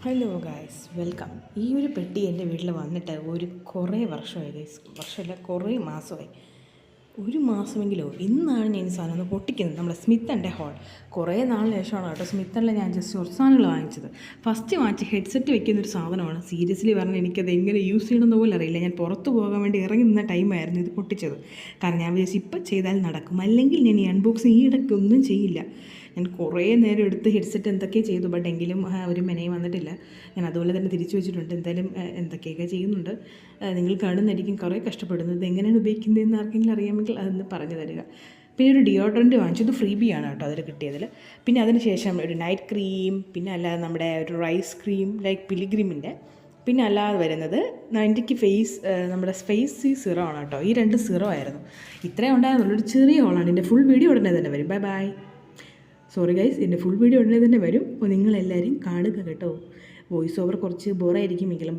Hello guys, welcome. ഈ ഒരു പെട്ടി എൻ്റെ വീട്ടിൽ വന്നിട്ട് കുറേ വർഷമായി ഗൈസ്. വർഷമല്ല, കുറേ മാസമായി. ഒരു മാസമെങ്കിലോ. ഇന്നാണ് ഞാൻ ഈ സാധനം ഒന്ന് പൊട്ടിക്കുന്നത്. നമ്മുടെ സ്മിത്ത് ഹോൾ. കുറേ നാളിന് ശേഷമാണ് കേട്ടോ സ്മിത്ത് ഞാൻ ജസ്റ്റ് കുറച്ച് സാധനങ്ങൾ വാങ്ങിച്ചത്. ഫസ്റ്റ് വാങ്ങിച്ച് ഹെഡ്സെറ്റ് വെക്കുന്നൊരു സാധനമാണ്. സീരിയസ്ലി പറഞ്ഞാൽ എനിക്കത് എങ്ങനെ യൂസ് ചെയ്യണമെന്ന് പോലും അറിയില്ല. ഞാൻ പുറത്ത് പോകാൻ വേണ്ടി ഇറങ്ങി നിന്ന ടൈമായിരുന്നു ഇത് പൊട്ടിച്ചത്. കാരണം ഞാൻ വിചാരിച്ചു ഇപ്പം ചെയ്താൽ നടക്കും, അല്ലെങ്കിൽ ഞാൻ ഈ അൺബോക്സിങ് ഈ ഇടയ്ക്കൊന്നും ചെയ്യില്ല. ഞാൻ കുറേ നേരം എടുത്ത് ഹെഡ്സെറ്റ് എന്തൊക്കെയോ ചെയ്തു, ബട്ട് എങ്കിലും ഒരു മെനയും വന്നിട്ടില്ല. ഞാൻ അതുപോലെ തന്നെ തിരിച്ചു വെച്ചിട്ടുണ്ട്. എന്തായാലും എന്തൊക്കെയൊക്കെ ചെയ്യുന്നുണ്ട്. നിങ്ങൾ കാണുന്നതായിരിക്കും കുറേ കഷ്ടപ്പെടുന്നത്. എങ്ങനെയാണ് ഉപയോഗിക്കുന്നതെന്ന് ആർക്കെങ്കിലും അറിയാമെങ്കിൽ അതൊന്ന് പറഞ്ഞു തരിക. പിന്നെ ഒരു ഡിയോഡ്രൻറ്റ് വാങ്ങിച്ചു. ഇത് ഫ്രീ ബി ആണ് കേട്ടോ അതിൽ കിട്ടിയതിൽ. പിന്നെ അതിന് ശേഷം ഒരു നൈറ്റ് ക്രീം, പിന്നെ അല്ലാതെ നമ്മുടെ ഒരു റൈസ് ക്രീം ലൈക്ക് പിലിഗ്രിമിൻ്റെ. പിന്നെ അല്ലാതെ വരുന്നത് എനിക്ക് നമ്മുടെ ഫേസ് സിറോ ആണ് കേട്ടോ. ഈ 2 സിറോ ആയിരുന്നു. ഇത്രയും ഉണ്ടായിരുന്നുള്ളൂ. ഒരു ചെറിയ ഹോളാണ്. ഇതിൻ്റെ ഫുൾ വീഡിയോ ഉടനെ തന്നെ വരും. Bye bye. സോറി ഗൈസ്, എൻ്റെ ഫുൾ വീഡിയോ ഉടനെ തന്നെ വരും. അപ്പോൾ നിങ്ങളെല്ലാവരും കാണുക കേട്ടോ. വോയിസ് ഓവർ കുറച്ച് ബോറായിരിക്കുമെങ്കിലും